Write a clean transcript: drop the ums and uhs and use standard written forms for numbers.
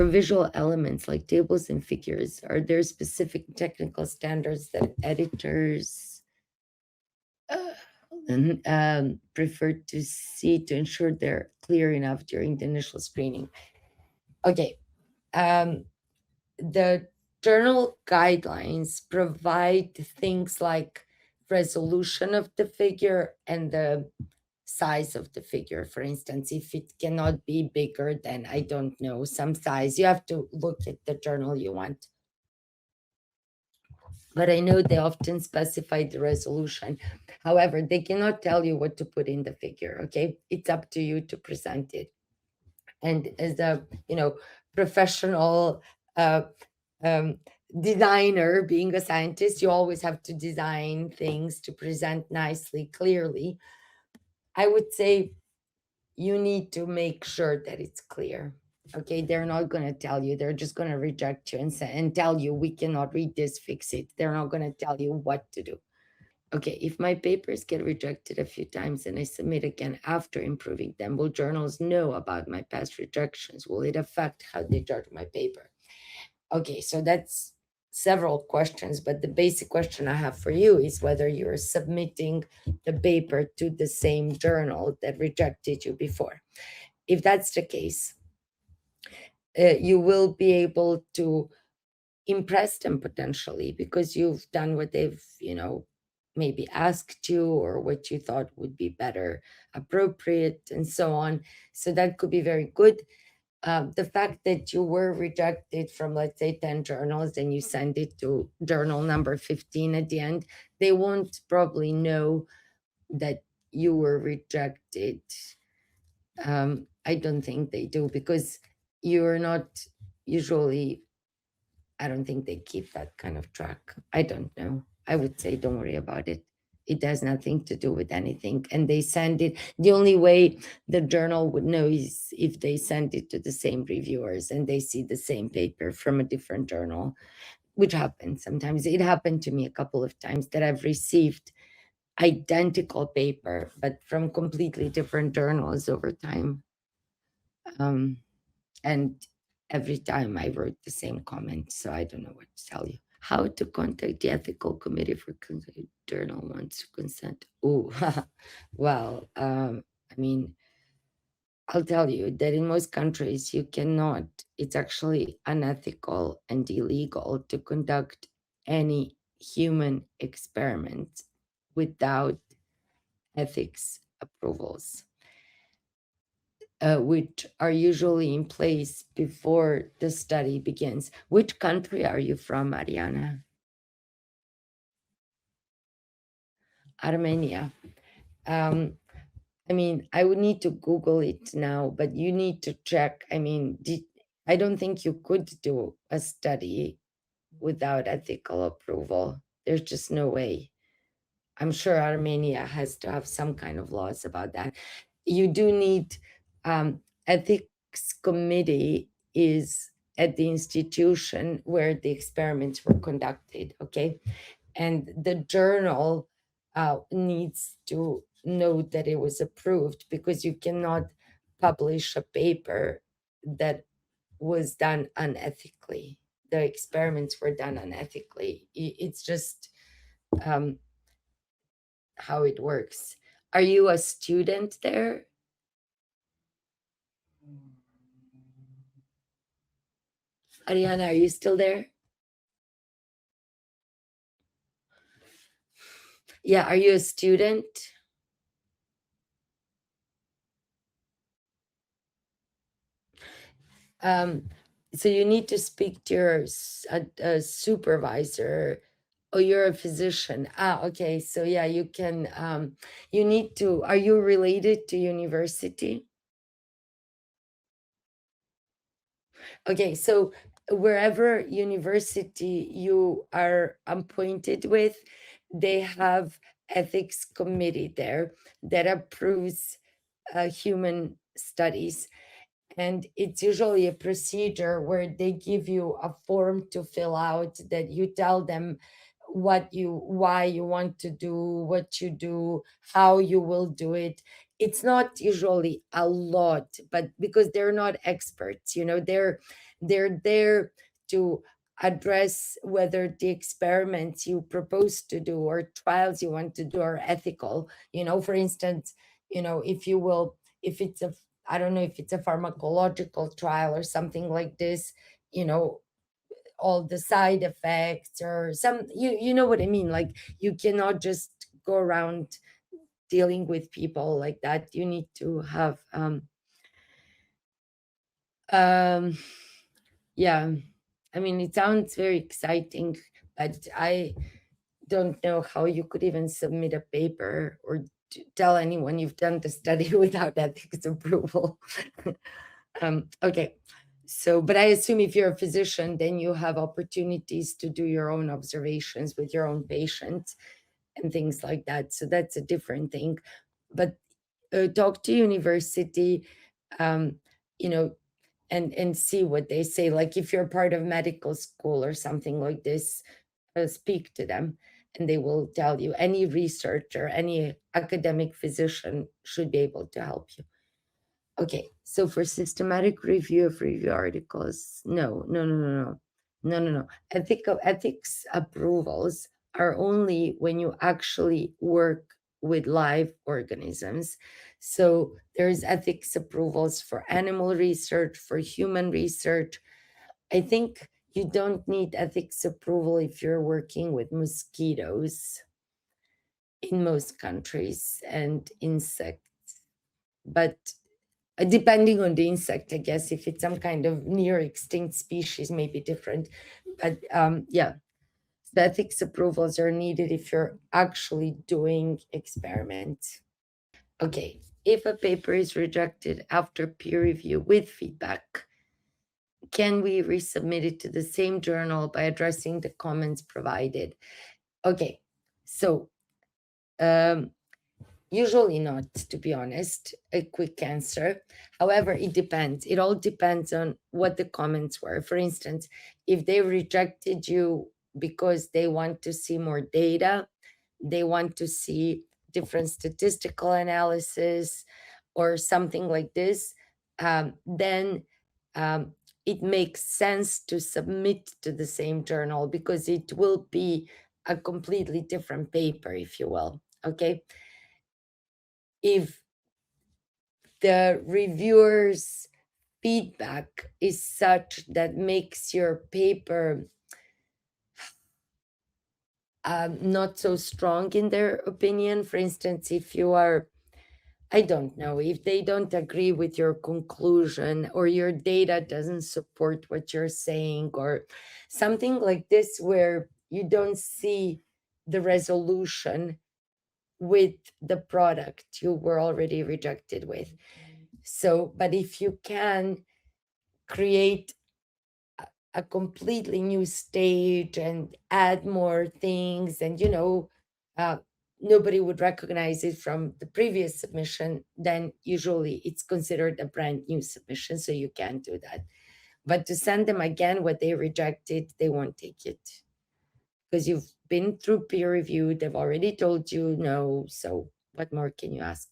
For visual elements like tables and figures, are there specific technical standards that editors prefer to see to ensure they're clear enough during the initial screening? Okay. The journal guidelines provide things like resolution of the figure and the size of the figure. For instance, if it cannot be bigger than, I don't know, some size, you have to look at the journal you want. But I know they often specify the resolution. However, they cannot tell you what to put in the figure, okay? It's up to you to present it. And as a, professional uh, um, designer, being a scientist, you always have to design things to present nicely, clearly. I would say you need to make sure that it's clear. Okay, they're not going to tell you, they're just going to reject you and tell you, we cannot read this, fix it. They're not going to tell you what to do. Okay, if my papers get rejected a few times and I submit again after improving them, will journals know about my past rejections? Will it affect how they judge my paper? Okay, so that's several questions, but the basic question I have for you is whether you're submitting the paper to the same journal that rejected you before. If that's the case, you will be able to impress them potentially because you've done what they've, maybe asked you or what you thought would be better, appropriate, and so on. So that could be very good. The fact that you were rejected from, let's say, 10 journals and you send it to journal number 15 at the end, they won't probably know that you were rejected. I don't think they do because you're not usually, I don't think they keep that kind of track. I don't know. I would say don't worry about it. It has nothing to do with anything. And they send it. The only way the journal would know is if they send it to the same reviewers and they see the same paper from a different journal, which happens sometimes. It happened to me a couple of times that I've received identical paper, but from completely different journals over time. And every time I wrote the same comment, so I don't know what to tell you. How to contact the ethical committee for journal wants to consent. Oh, well, I mean, I'll tell you that in most countries you cannot, it's actually unethical and illegal to conduct any human experiment without ethics approvals. Which are usually in place before the study begins. Which country are you from, Ariana? Armenia. I mean, I would need to Google it now, but you need to check. I mean, I don't think you could do a study without ethical approval. There's just no way. I'm sure Armenia has to have some kind of laws about that. You do need ethics committee is at the institution where the experiments were conducted, okay? And the journal needs to know that it was approved because you cannot publish a paper that was done unethically. The experiments were done unethically. It's just how it works. Are you a student there? Ariana, are you still there? Yeah, are you a student? So you need to speak to your supervisor. Oh, you're a physician. Okay. So yeah, you can, you need to, are you related to university? Okay, so wherever university you are appointed with, they have ethics committee there that approves human studies. And it's usually a procedure where they give you a form to fill out that you tell them why you want to do what you do, how you will do it. It's not usually a lot, but because they're not experts, they're there to address whether the experiments you propose to do or trials you want to do are ethical. For instance, if it's a, I don't know, if it's a pharmacological trial or something like this, you know all the side effects or some, you know what I mean, like you cannot just go around dealing with people like that. You need to have um yeah, I mean, it sounds very exciting, but I don't know how you could even submit a paper or tell anyone you've done the study without ethics approval. Okay. So, but I assume if you're a physician, then you have opportunities to do your own observations with your own patients and things like that. So that's a different thing. But talk to university, um, you know, and see what they say. Like if you're part of medical school or something like this, speak to them, and they will tell you. Any researcher, any academic physician should be able to help you. Okay, so for systematic review of review articles, no, no, no, no, no, no, no, no. Ethics approvals are only when you actually work with live organisms. So there's ethics approvals for animal research, for human research. I think you don't need ethics approval if you're working with mosquitoes in most countries and insects. But depending on the insect, I guess, if it's some kind of near extinct species, may be different. But yeah, the ethics approvals are needed if you're actually doing experiments. Okay, if a paper is rejected after peer review with feedback, can we resubmit it to the same journal by addressing the comments provided? Okay, so um, usually not, to be honest, a quick answer. However, it depends. It all depends on what the comments were. For instance, if they rejected you because they want to see more data, they want to see different statistical analysis or something like this, then um, it makes sense to submit to the same journal because it will be a completely different paper, if you will. Okay. If the reviewer's feedback is such that makes your paper not so strong in their opinion, for instance, if you are, I don't know, if they don't agree with your conclusion or your data doesn't support what you're saying or something like this, where you don't see the resolution with the product you were already rejected with. So, but if you can create a completely new stage and add more things, and uh, nobody would recognize it from the previous submission, then usually it's considered a brand new submission, so you can't do that. But to send them again what they rejected, they won't take it because you've been through peer review. They've already told you no, so what more can you ask?